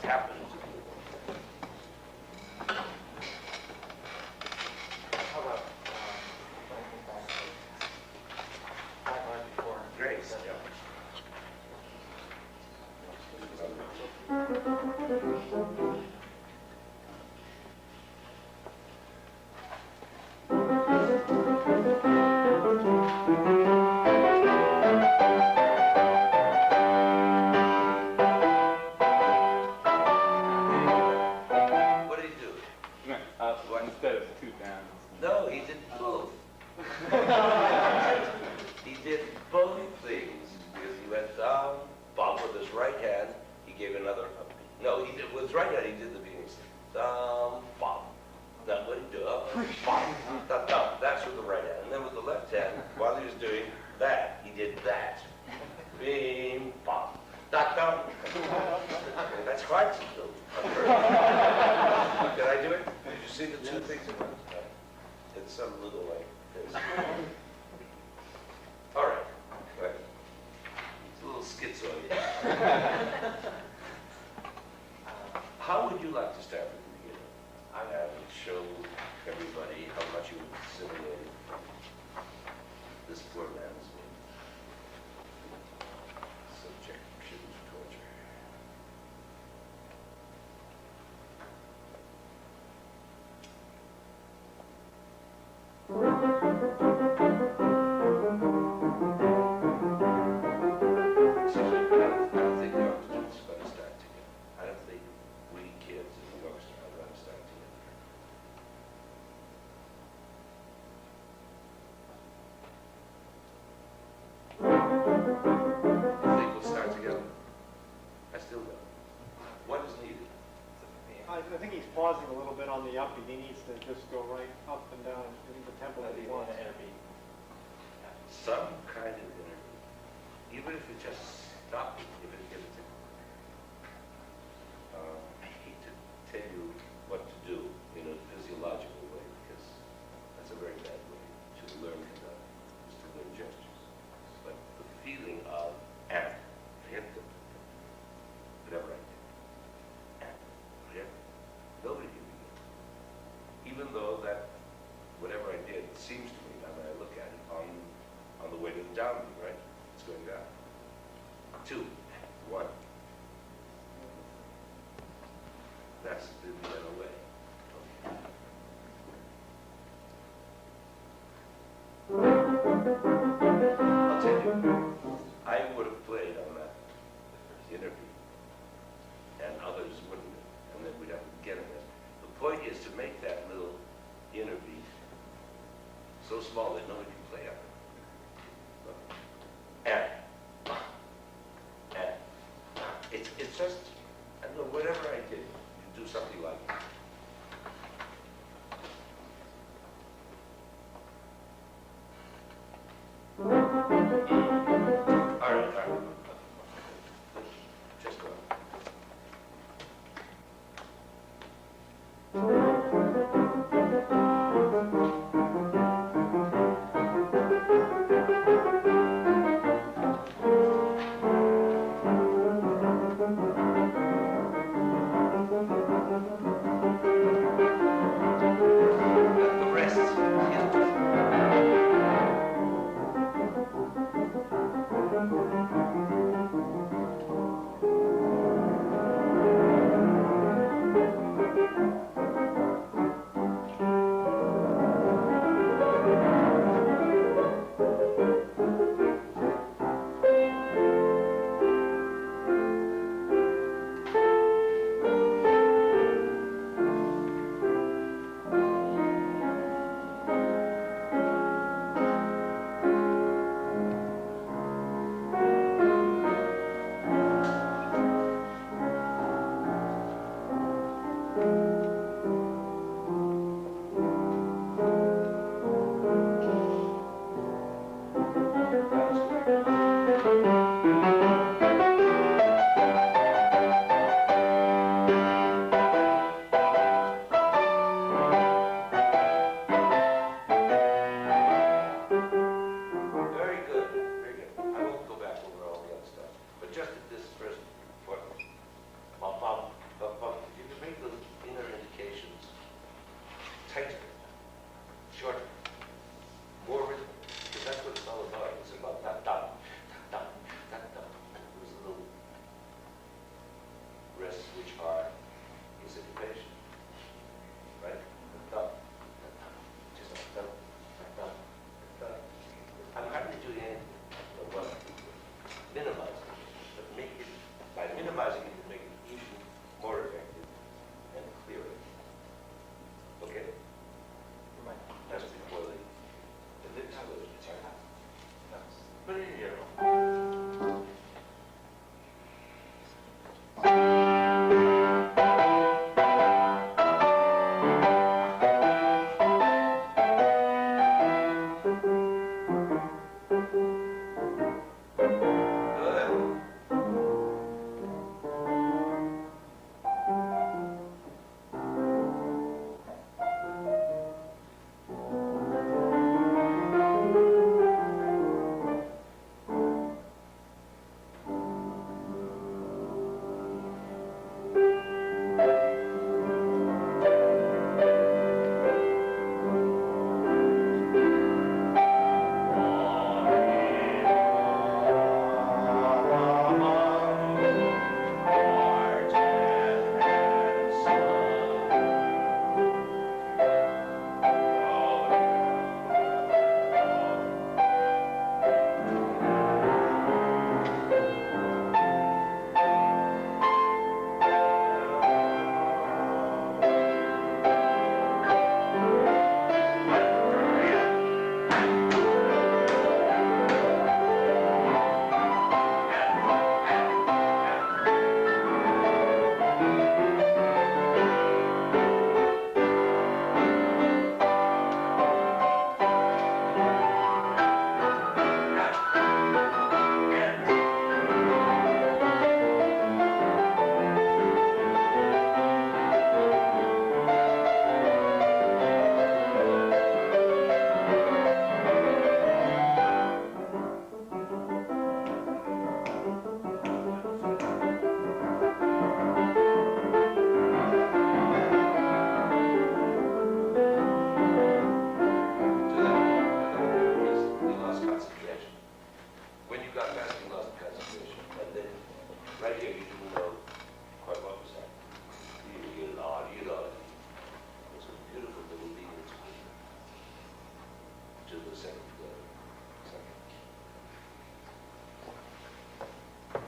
happened. How about 5 hours before? Great. Yeah. What did he do? Instead of 2 down. No, he did both. He did both things because he went down, bump with his right hand. He gave another. No, he did with his right hand. He did the beginning. Down, bump. That's what he did. Bump. Down. That's with the right hand. And then with the left hand, while he was doing that, he did that. Bing, bump. Down. That's hard to do. Did I do it? Did you see the two things at once? It's some little like this. All right. Right. It's a little schizoid. How would you like to start with the beginning? I would show everybody how much you assimilated this poor man's subjection to torture. I think he's pausing a little bit on the upbeat. He needs to just go right up and down in the tempo that he wants. Some kind of interview, even if it just stops, if it gives it. I hate to tell you what to do in a physiological way because that's a very bad way to learn is to learn gestures. But the feeling of and hit them, whatever I did, and hit. Nobody can begin. Even though that whatever I did seems to me, now that I look at it, on the way to the downbeat, right? It's going down. 2, 1. That's the other way. I'll tell you, I would have played on that interview, and others wouldn't have, and then we'd have to get it. The point is to make that little inner beat so small that nobody can play on it. And it's just, I don't know, whatever I did, you do something like that. All right. Just go. areas which are in syncopation, right? Just I'm hardly doing anything but what minimizing it, but make it, by minimizing it, make it even more effective and clearer. Okay? That's before the lips will put it in your own.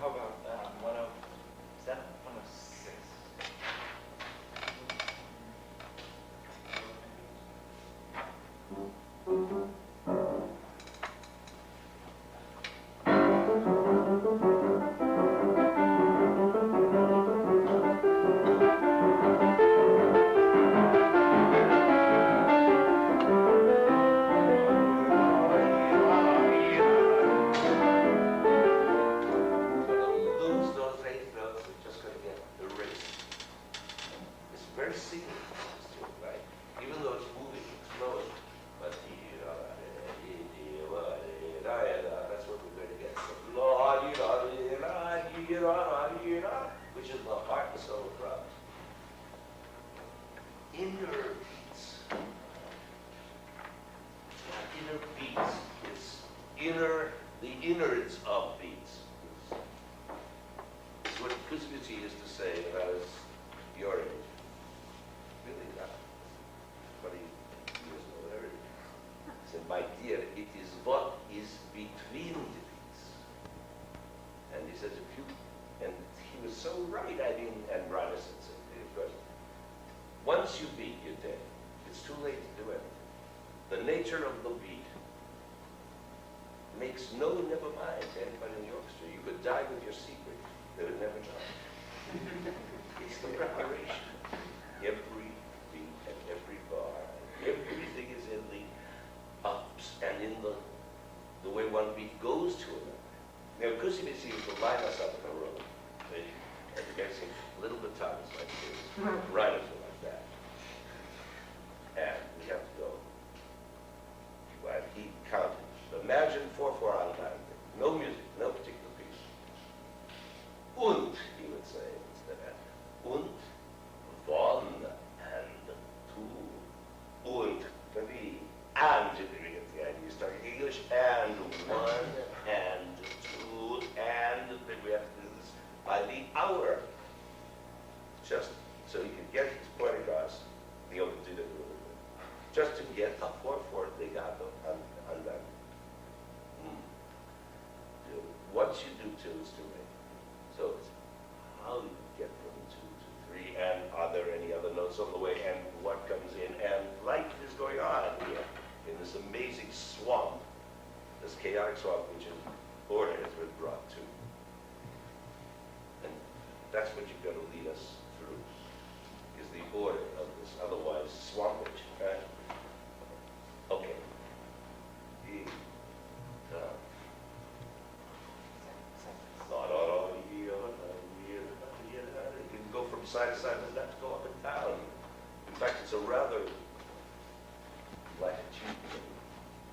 How about 107, 106? Lose those eighth notes, we're just going to get erased. It's very singing, right? Even though it's moving, it's flowing, but that's what we're going to get. Which is the heart and soul of rock. Inner beats. Inner beats. It's the innards of beats. It's what Kusvitsy used to say when I was your age. Really not 20 years old, whatever. He said, my dear, it is what is between the beats. And he says, and he was so right, I mean, and Radisson said, of course, once you beat, you're dead. It's too late to do anything. The nature of the beat makes never mind to anybody in the orchestra. You could die with your secret. They would never know. It's the preparation. Every beat and every bar, everything is in the ups and in the way one beat goes to another. Now, Kusvitsy used to line us up in a row. And you guys sing little batons like this, right up like that. And we have to go. Well, he counted. Imagine 4/4 on time. No music, no particular piece. Und, he would say instead of und, one, and two, und, three, and you start English, and one, and two, and then we have to do this by the hour. just so he could get his point across, the open did it really good. Just to get a 4/4 legato on that. Once you do tunes to me, so it's how you get from 2 to 3, and are there any other notes on the way, and what comes in, and life is going on here in this amazing swamp, this chaotic swamp, which in order has been brought to. And that's what you've got to lead us through, is the order of this otherwise swampage, right? Okay. You can go from side to side, and that's go up and down. In fact, it's a rather latitudinal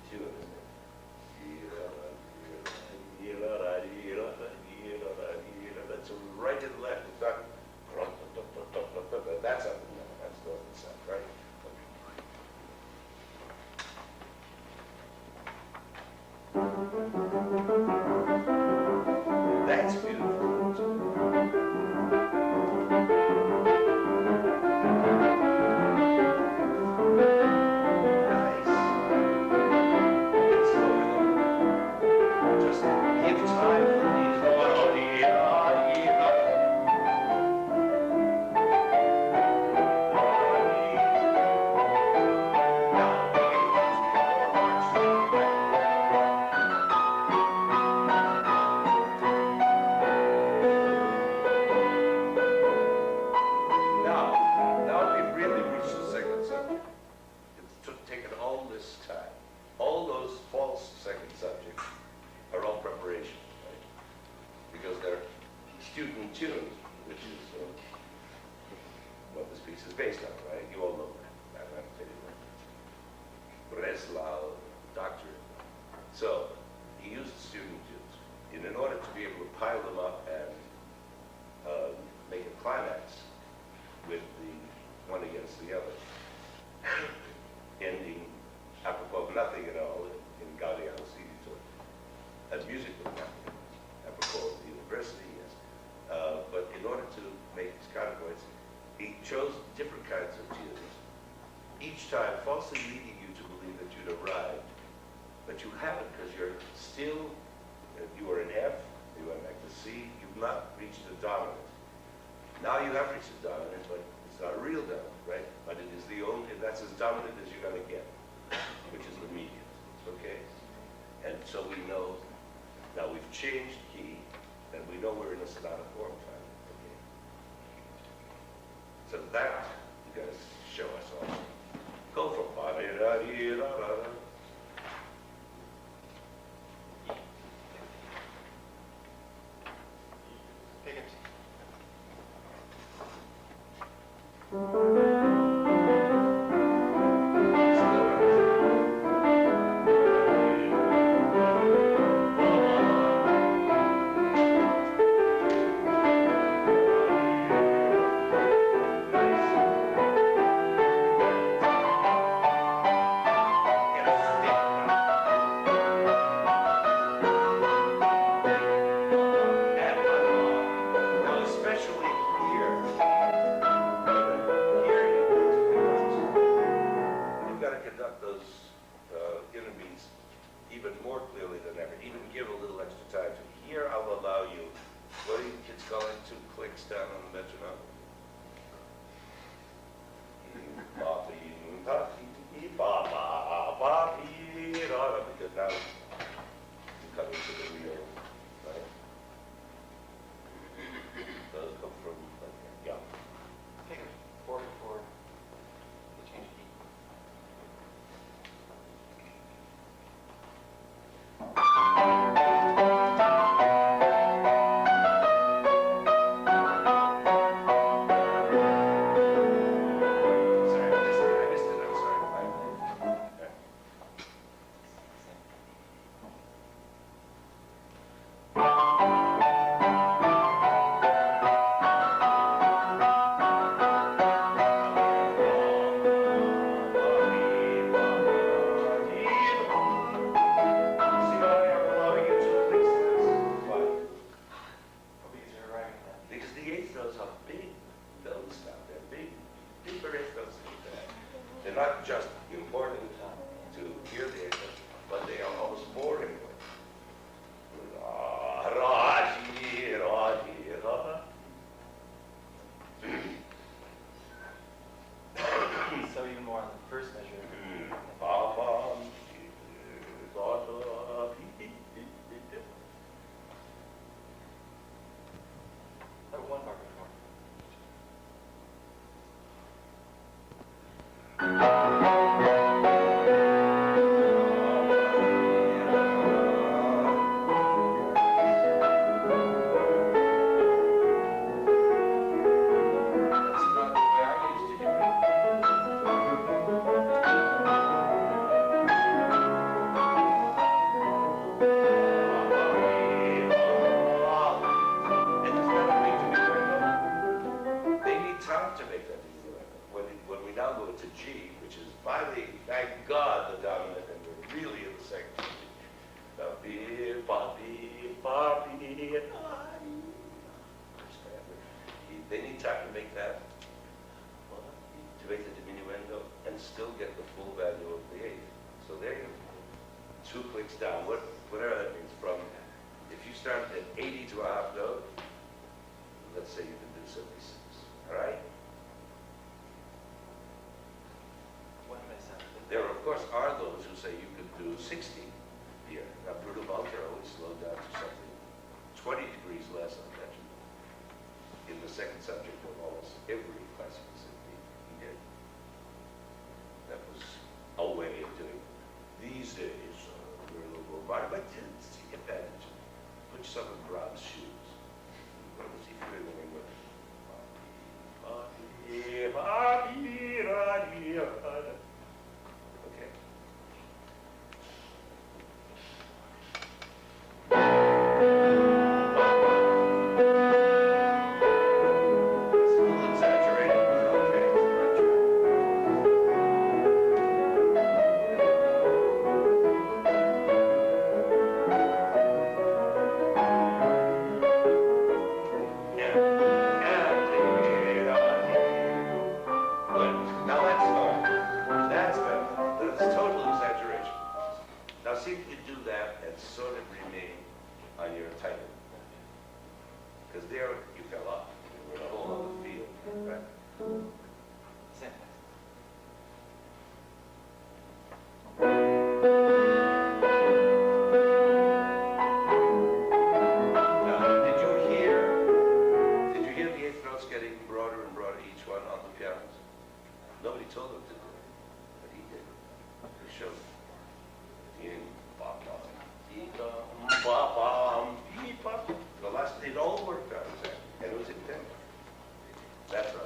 tune, isn't it? That's right and left. It's not, that's up and down. That's north and south, right? That's beautiful. Nice. It's going on. Just give time for these. Now we've really reached the second subject. It's taken all this time. All those false second subjects are all preparation, right? Because they're student tunes, which is what this piece is based on, right? You all know that. I'm not kidding. Breslau doctrine. So he used student tunes, and in order to be able to pile them up and make a climax with the one against the other, ending apropos of nothing at all in Gaudium Spiritu, a musical nothing, apropos of the university, yes. But in order to make his counterpoints, he chose different kinds of tunes, each time falsely leading you to believe that you'd arrived, but you haven't, because you're still, you were in F, you went back to C, you've not reached the dominant. Now you have reached the dominant, but it's not a real dominant, right? But it is the only, that's as dominant as you're going to get, which is the median, okay? And so we know, now we've changed key, and we know we're in a sonata form time, okay? So that, you guys show us all. Go for ba-de-da-dee-da-da-da. Take it. don't stop. They're big, deeper echoes like that. They're not just important to hear the echoes, but they are almost more important. So even more on the first measure. One bar before. That's not the way I used to hear it. And it's not a thing to be learned of. They need time to make that thing learned. When we now go to G, which is finally, thank God, the dominant, and we're really in the second key. They need time to make that, to make the diminuendo, and still get the full value of the eighth. So there you go. 2 clicks down, whatever that means, from, if you start at 80 to a half note, let's say you can do 76, all right? What did I say? There, of course, are those who say you could do 60 here. Now, Bruno Walter always slowed down to something 20 degrees less, I mentioned, in the second subject of almost every classical symphony he did. That was a way of doing it. These days, we're a little robotic, but take advantage. Put yourself in Brahms' shoes. What was he feeling with? Okay. It's a little exaggerated, but okay, it's the right track. Now that's better. That's total exaggeration. Now see if you do that and sort of remain on your title. Because there you fell off. We're in a whole other field, right? Same. Now, did you hear the eighth notes getting broader and broader, each one on the pianos? Nobody told them to do it, but he did. He showed it. The last, it all worked out exactly, and it was intended. That's right.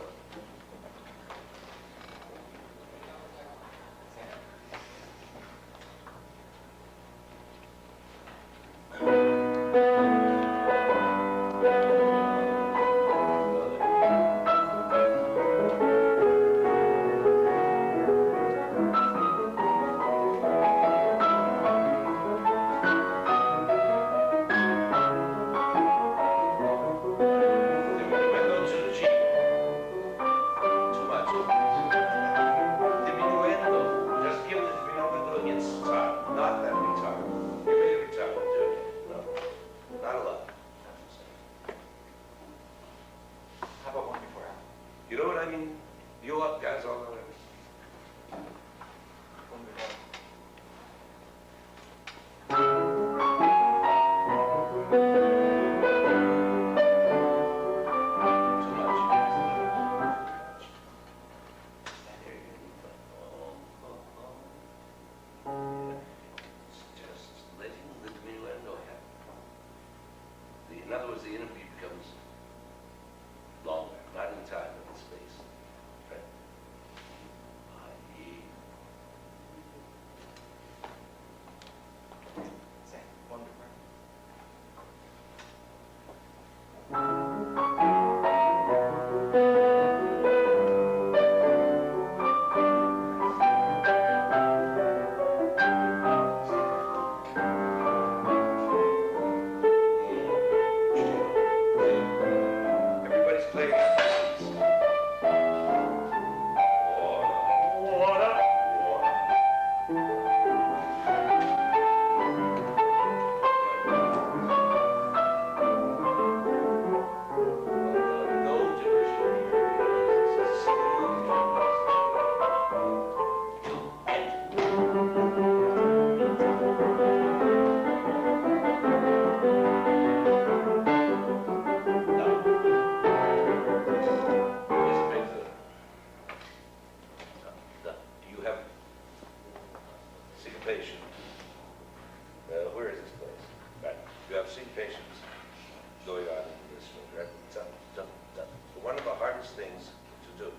hardest things to do,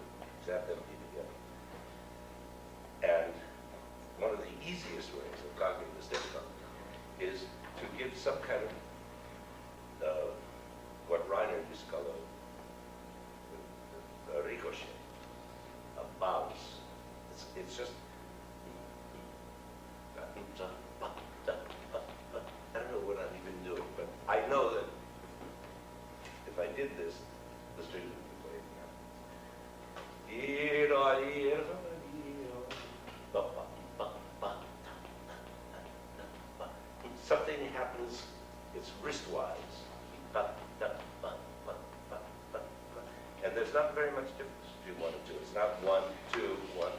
is have them be together. And one of the easiest ways of conquering this difficulty is to give some kind of what Reiner used to call a ricochet, a bounce. It's just, I don't know what I'm even doing, but I know that if I did this, the string would be playing now. Something happens, it's wristwise. And there's not very much difference between 1 and 2. It's not 1, 2, 1.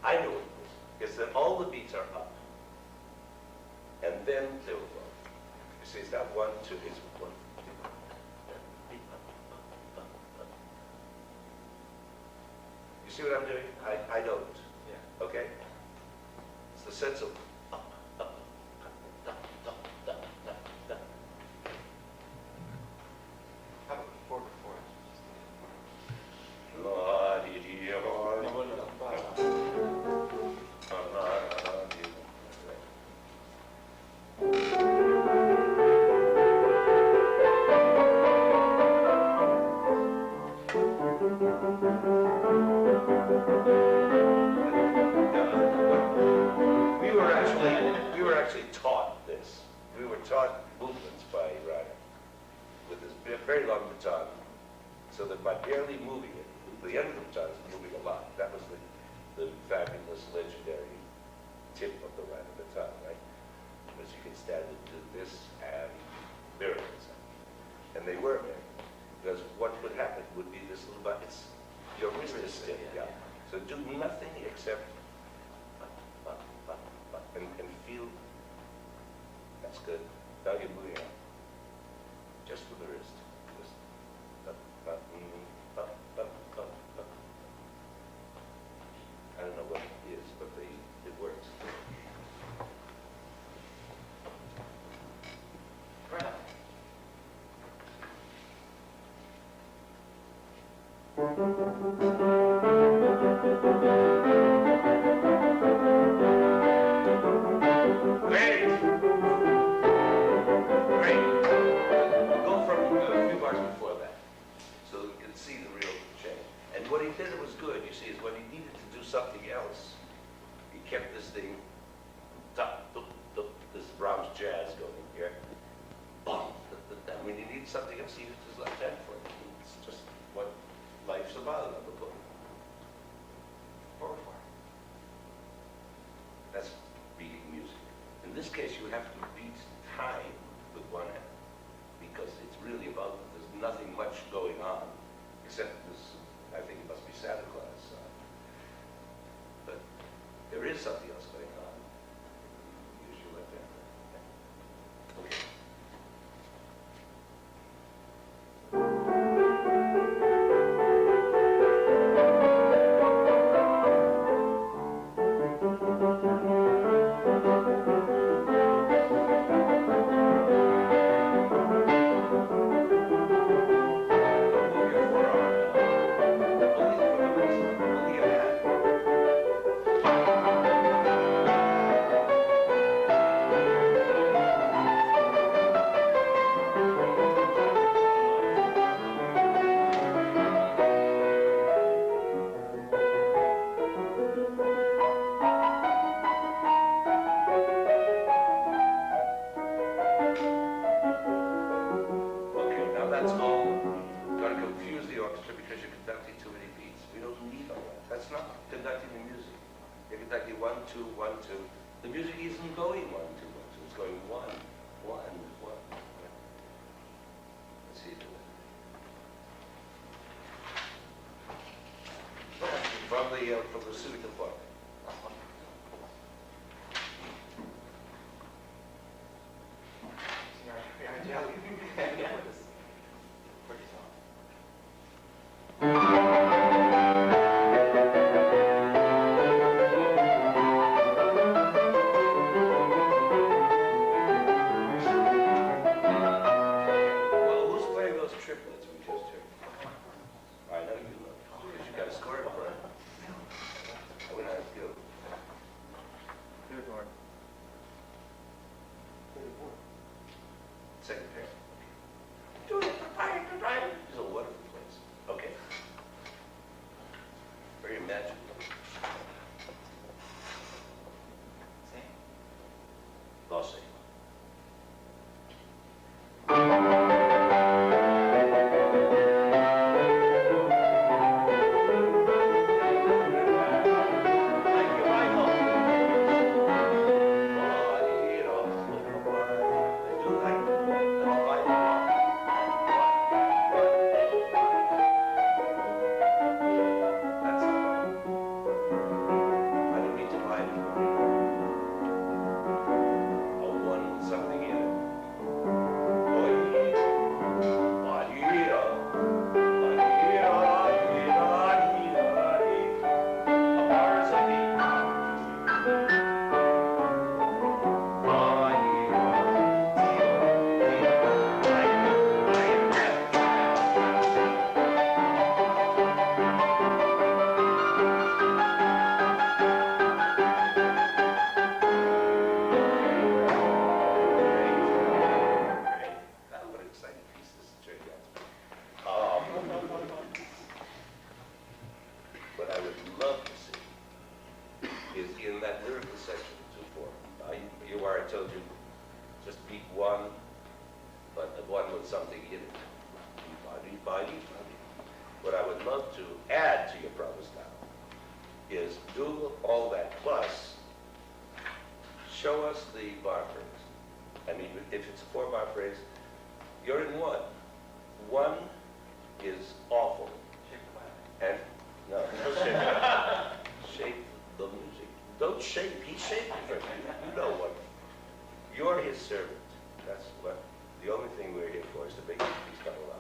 I know what it is. It's that all the beats are up. And then they will go. You see, it's not 1, 2, it's 1. You see what I'm doing? I don't. Yeah. Okay? It's the sense of up. How about 4 before? We were actually taught this. We were taught movements by Ryder with this very long baton, so that by barely moving it, the end of the baton is moving a lot. That was the fabulous, legendary tip of the Ryder baton, right? Because you can stand and do this and miracles. And they were miracles. Because what would happen would be this little button. Your wrist is stiff, yeah. So do nothing except and feel. That's good. Now you're moving out. Just with the wrist. Just I don't know what it is, but it works. Right up. Great! Great! Go from a few bars before that, so you can see the real change. And what he did that was good, you see, is when he needed to do something else, he kept this thing, this Brahms jazz going here. I mean, he needed something else, he used his left hand for it. It's just what life's about on the book. 4 before. That's beating music. In this case, you have to beat time with one hand, because it's really about, there's nothing much going on, except this, I think it must be Santa Claus. But there is something else going on. Use your left hand. Okay. That's all going to confuse the orchestra because you're conducting too many beats. We don't need all that. That's not conducting the music. You're conducting 1, 2, 1, 2. The music isn't going 1, 2, 1, 2. It's going 1, 1, 1. Let's see. From the suite of what? Well, who's playing those triplets we just heard? I'd love to add to your promise now is do all that plus show us the bar phrase. I mean, if it's a 4-bar phrase, you're in one. One is awful. And no, don't shape shape the music. Don't shape. He's shaping for you. You know what? You're his servant. That's what. The only thing we're here for is to make these come alive.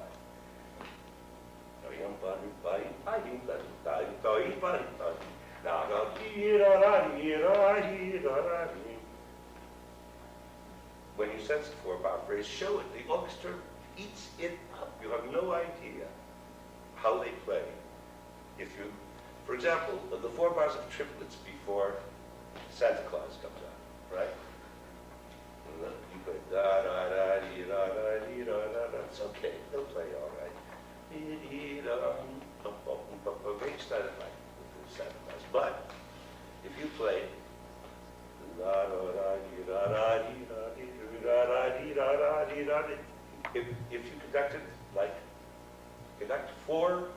When you sense the 4-bar phrase, show it. The orchestra eats it up. You have no idea how they play. If you, for example, the 4 bars of triplets before Santa Claus comes out, right? And you play da da da dee da da dee da da da. It's okay. They'll play all right. Dee dee da dum bum bum bum. They started like Santa Claus, but if you play da da da dee da da dee da dee da da dee da da dee da, if you conducted like conduct 4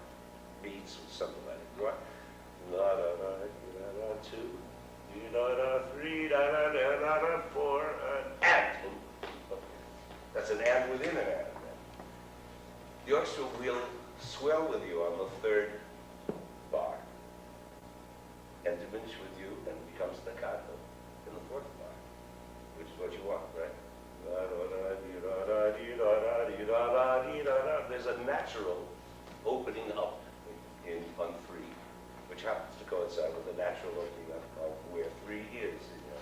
beats with something like it, right? Da da da dee da da 2, dee da da 3, da da da da da 4, and. That's an and within an and. The orchestra will swell with you on the 3rd bar and diminish with you and become staccato in the 4th bar, which is what you want, right? Da da da dee da da dee da da dee da da dee da da. There's a natural opening up on 3, which happens to coincide with the natural opening up of where 3 is in your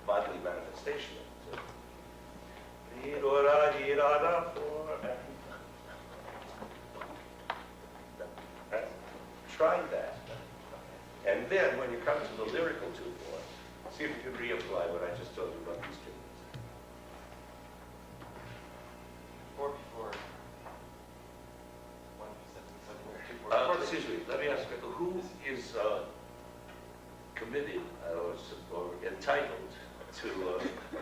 bodily manifestation of it. Try that. And then when you come to the lyrical 2/4, see if you can reapply what I just told you about these triplets. 4 before. 1, 7, 7, 2, 4. Excuse me, let me ask you, who is committed or entitled to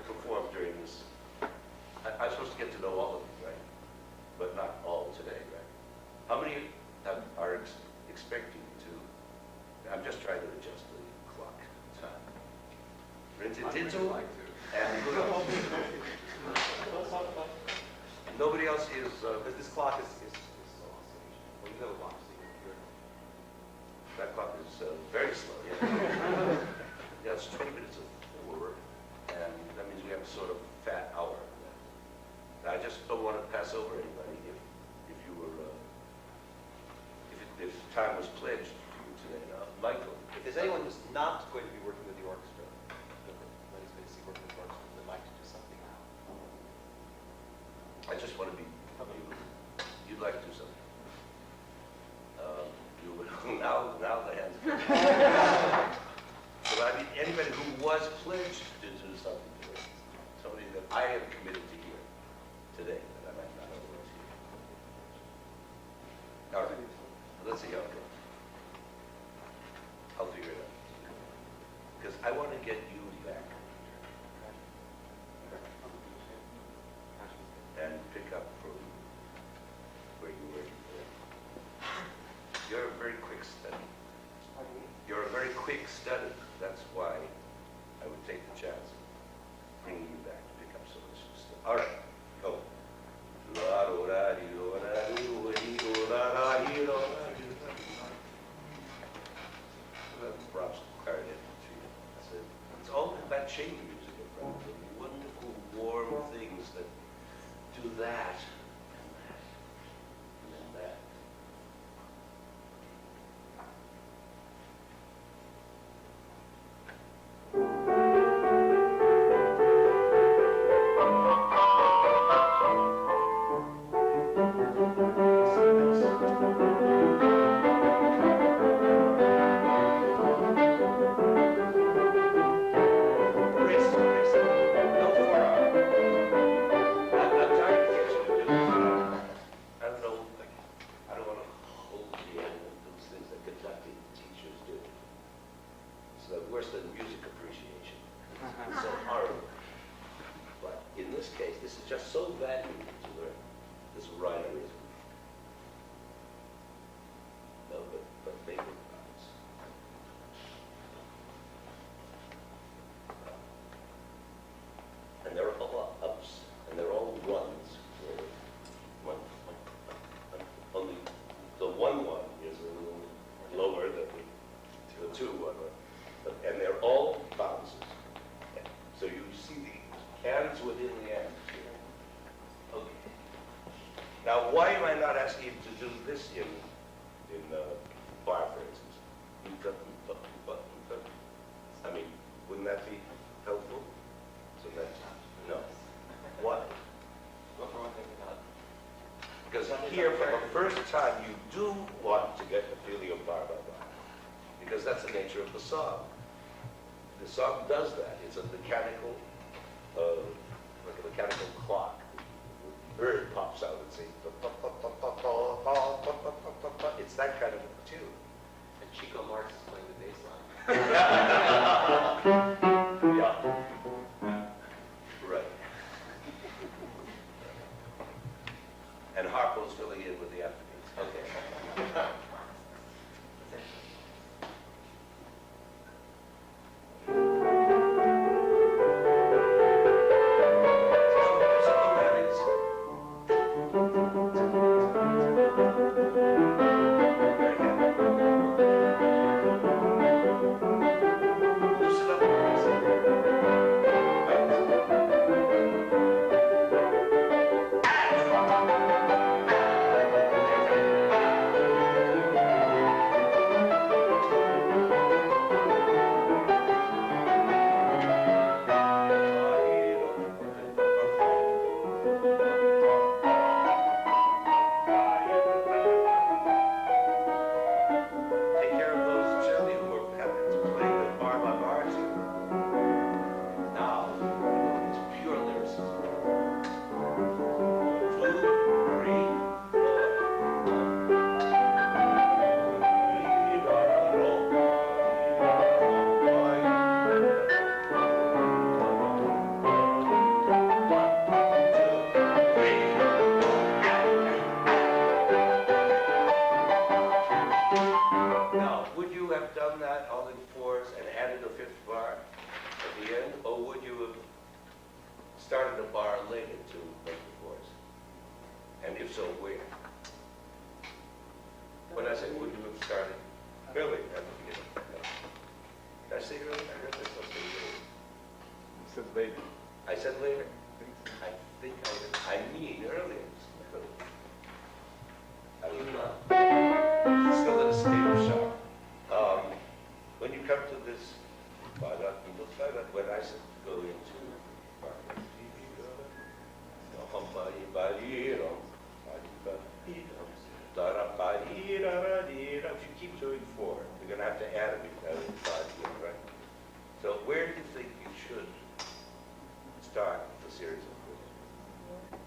perform during this? I'm supposed to get to know all of you, right? But not all today, right? How many are expecting to? I'm just trying to adjust the clock time. Rintintinto and nobody else is. Because this clock is slow. Well, you know the clock, so you're. That clock is very slow. Yeah. Yeah, it's 20 minutes of forward, and that means we have a sort of fat hour. I just don't want to pass over anybody if you were if time was pledged for you today. Michael, If there's anyone who's not going to be working with the orchestra, when he's going to see working with the orchestra, they'd like to do something now. I just want to be. You'd like to do something. You would now the hands. So I mean, anybody who was pledged to do something today, somebody that I have committed to hear today that I might not otherwise hear. All right, let's see how it goes. I'll figure it out. Because I want to get you back and pick up from where you were before. You're a very quick study. You're a very quick study. That's why I would take the chance of bringing you back to pick up some of this stuff. All right, go. Props clarinet. It's all about chamber music, the wonderful, warm things that do that and that and then that. that's even to do this in bar phrases. I mean, wouldn't that be helpful? So that's, no. What? What for one thing or not? Because here, for the first time, you do want to get the feeling of bar by bar. Because that's the nature of the song. The song does that. It's a mechanical, like a mechanical clock. The bird pops out and sings. It's that kind of a tune. And Chico Marx is playing the bass line. Yeah. Right. And Harpo's filling in with the afterbeats. Okay. Loosen up the Take care of those children who are having to play the bar by bar tune. Now, it's pure lyricism. 2, 3, 4. Now, would you have done that all in fours and added a fifth bar at the end, or would you have started a bar later to make the fours? And if so, where? When I say would you have started early at the beginning? Did I say early? I heard myself say early. It says later. I said later. I think I mean earlier. I was not. Still in a state of shock. When you come to this, when I said go into if you keep doing 4, you're going to have to add a beat, right? So where do you think you should start the series of 4?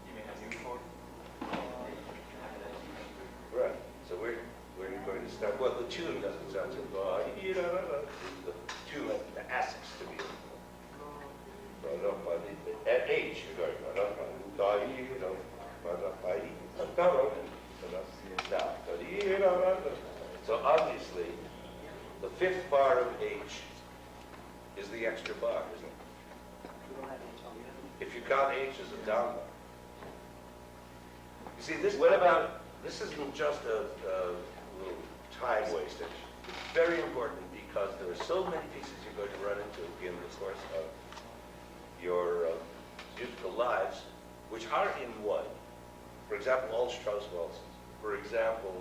You mean a new chord? Right. So where are you going to start? Well, the tune doesn't sound so the tune, the accents to be. At H, you're going. So obviously, the fifth bar of H is the extra bar, isn't it? If you count H as a down bar. You see, this. What about? This isn't just a little time wastage. It's very important because there are so many pieces you're going to run into in the course of your musical lives, which are in one. For example, all Strauss waltzes. For example,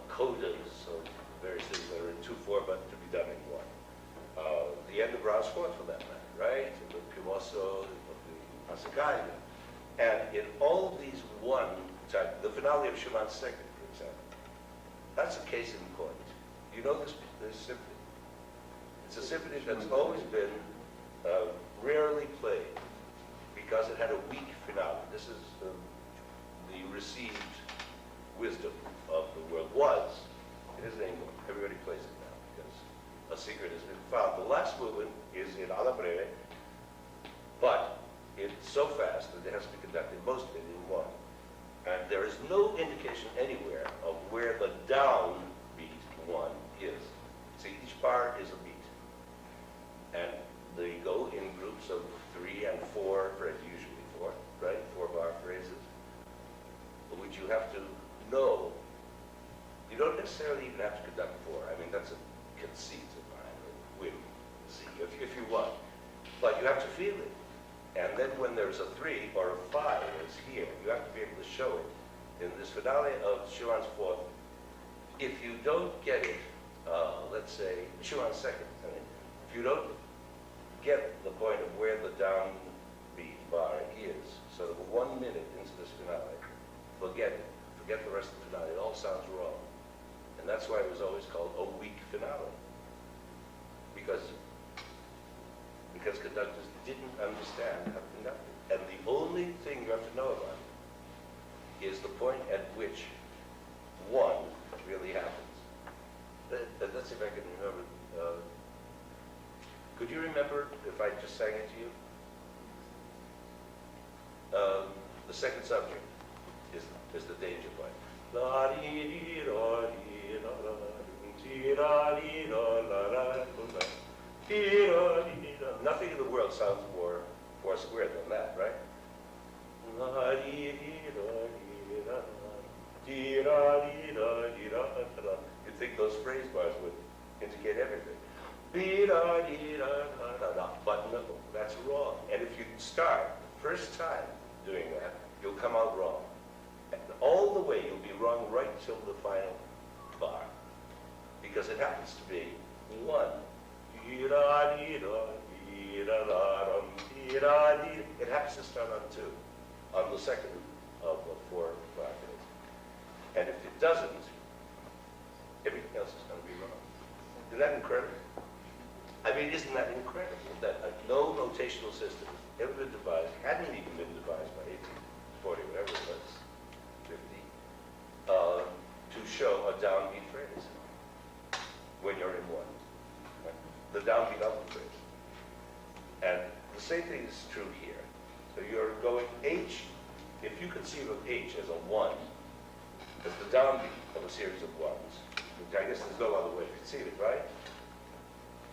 codas of various things that are in 2/4 but to be done in 1. The end of Brahms' Fourth, for that matter, right? The Pimoso, the Passagallia. And in all of these one type, the finale of Schumann's Second, for example, that's a case in point. You know this symphony? It's a symphony that's always been rarely played because it had a weak finale. This is the received wisdom of the world. It isn't anymore. Everybody plays it now because a secret has been found. The last movement is in alla breve, but it's so fast that it has to be conducted, most of it in 1. And there is no indication anywhere of where the downbeat 1 is. See, each bar is a beat. And they go in groups of 3 and 4, usually 4, right? 4-bar phrases, which you have to know. You don't necessarily even have to conduct 4. I mean, that's a conceit of mine, or whim, see, if you want. But you have to feel it. And then when there's a 3 or a 5, as here, you have to be able to show it in this finale of Schumann's fourth, if you don't get it, let's say, Schumann's second, I mean, if you don't get the point of where the downbeat bar is, so that 1 minute into this finale, forget it. Forget the rest of the finale. It all sounds wrong. And that's why it was always called a weak finale. Because conductors didn't understand how to conduct it. And the only thing you have to know about it is the point at which one really happens. Let's see if I can remember. Could you remember if I just sang it to you? The second subject is the danger point. Nothing in the world sounds more square than that, right? You'd think those phrase bars would indicate everything. But no, that's wrong. And if you start the first time doing that, you'll come out wrong. And all the way, you'll be wrong right till the final bar. Because it happens to be one. It happens to start on two, on the second of the 4 bar days. And if it doesn't, everything else is going to be wrong. Isn't that incredible? I mean, isn't that incredible that no notational system has ever been devised, hadn't even been devised by 1840, whatever it was, 50, to show a downbeat phrase when you're in one. Right? The downbeat of the phrase. And the same thing is true here. So you're going H, if you conceive of H as a 1, as the downbeat of a series of 1s, which I guess there's no other way to conceive it, right?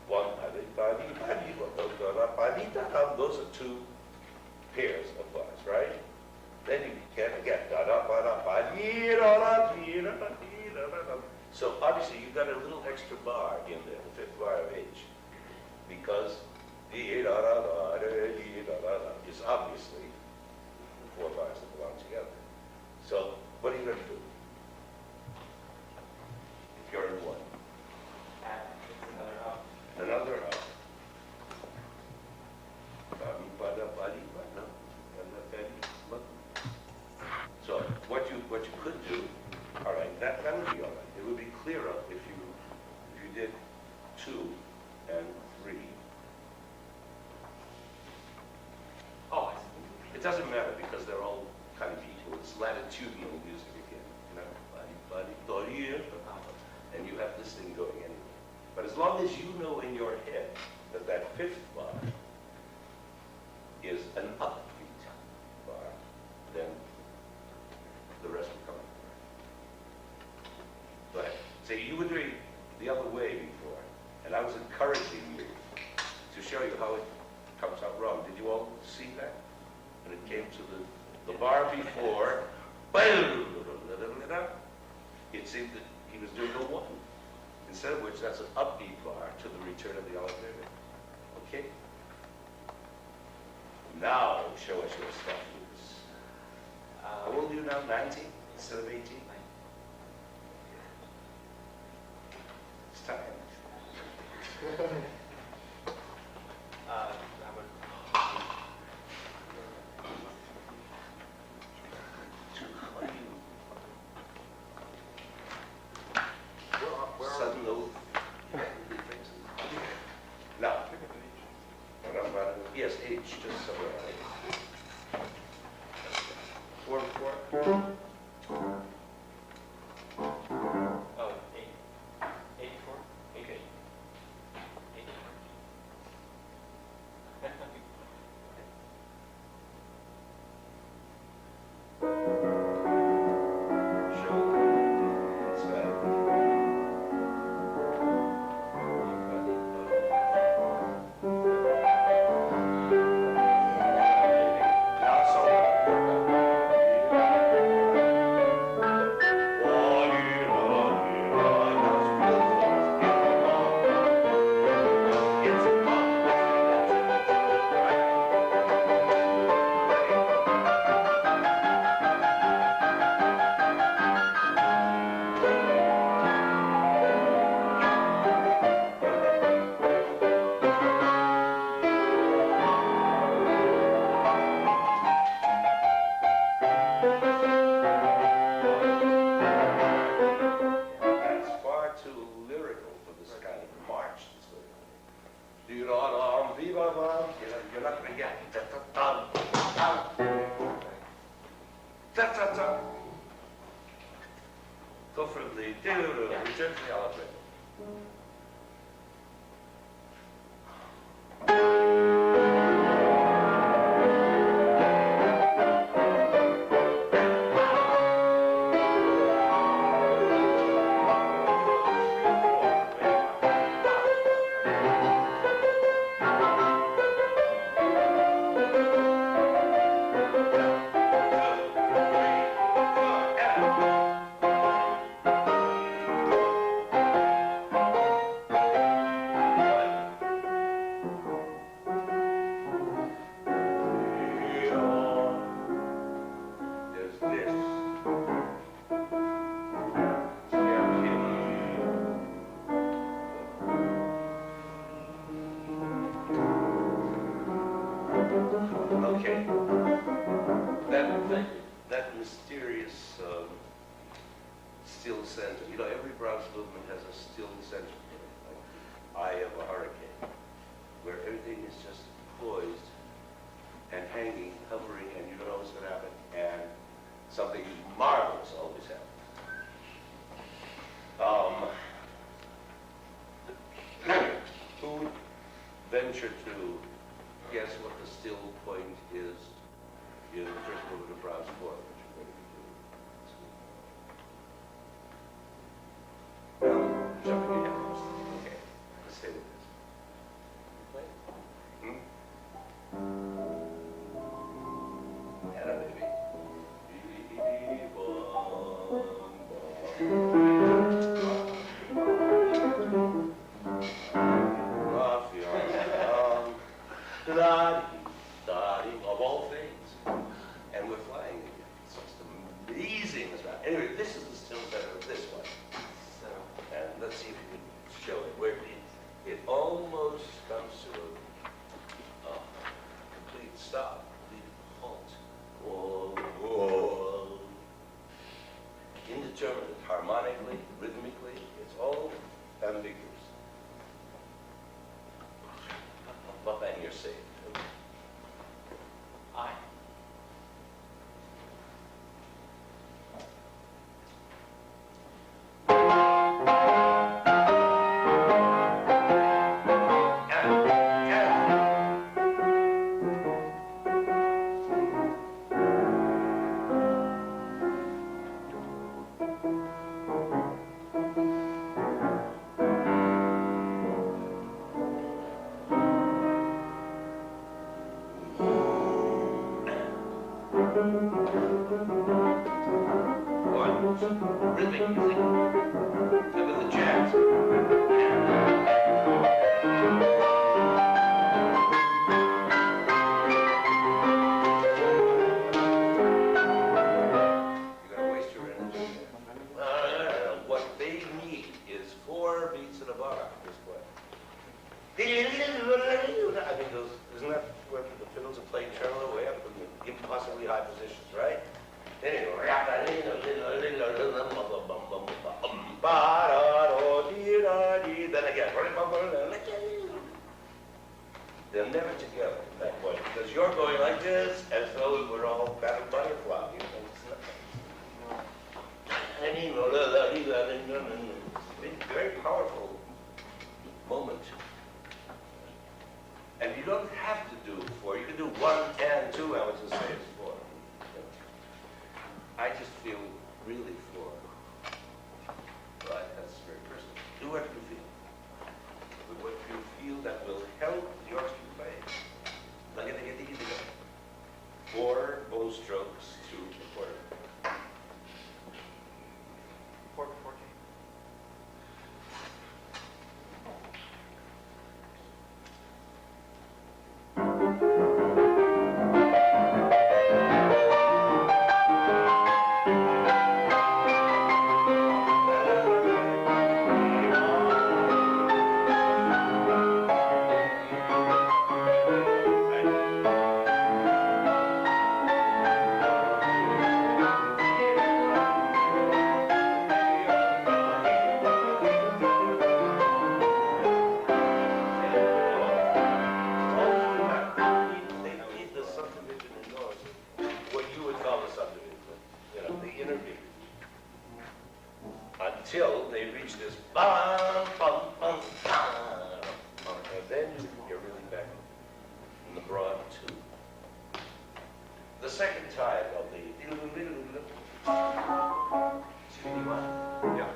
1, those are 2 pairs of bars, right? Then you can again, so obviously you've got a little extra bar in there, the 5th bar of H, because is obviously 4 bars that belong together. So what are you going to do if you're in 1? Another up. So what you could do, all right, that would be all right. It would be clearer if you did 2 and 3. Oh, I see. It doesn't matter because they're all kind of equal. It's latitudinal music again, you know, and you have this thing going anyway. But as long as you know in your head that that 5th bar is an upbeat bar, then the rest will come up. Go ahead. See, you were doing the other way before, and I was encouraging you to show you how it comes out wrong. Did you all see that? When it came to the bar before, it seemed that he was doing a 1. Instead of which, that's an upbeat bar to the return of the elevator. Okay? Now, show us your stuff, Lucas. How old are you now? 19 instead of 18? It's time. Sudden oath. Now, yes, H, just somewhere. 4 and 4. Go for the return to the elevator. Okay. That mysterious still center. You know, every Brahms movement has a still center, like the eye of a hurricane, where everything is just poised and hanging, hovering, and you don't know what's going to happen. And something marvelous always happens. Who would venture to guess what the still point is in the first movement of Brahms' Four, which we're going to be doing? Well, jumping ahead. Okay, let's stay with this. Hannah, baby. Of all things. And we're flying again. It's just amazing. Anyway, this is the still better of this one. So, and let's see if we can show it where it almost comes to a complete stop, complete halt. Whoa, whoa. Indeterminate, harmonically, rhythmically, it's all ambiguous. But then you're safe. I. Rhythmic music. Look at the jazz. You're going to waste your energy. What they need is 4 beats in a bar this way. I mean, isn't that where the fiddles are playing tremolo way up in impossibly high positions, right? Then again, they're never together at that point because you're going like this as though it were all kind of butterfly. You know, it's a very powerful moment. And you don't have to do 4. You can do 1 and 2. I would just say it's 4. I just feel really 4. But that's very personal. Do what you feel. But what you feel that will help the orchestra play. 4 bow strokes to the quarter. 4 before King. until they reach this bum, bum, bum, bum. And then you're really back in the broad two. The second time of the Yeah.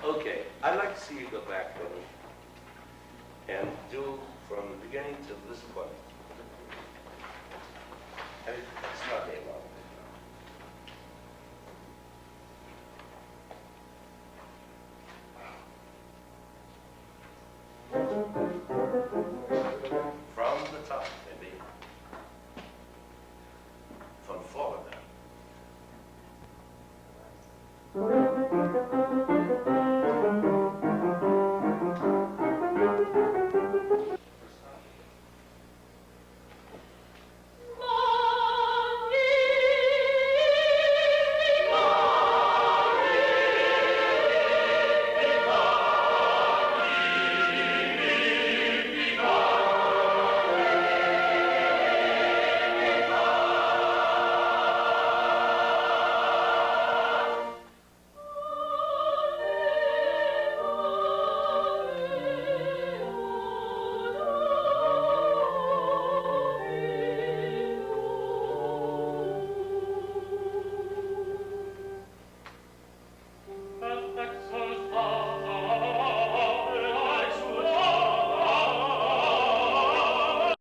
Okay, I'd like to see you go back and do from the beginning to this point. And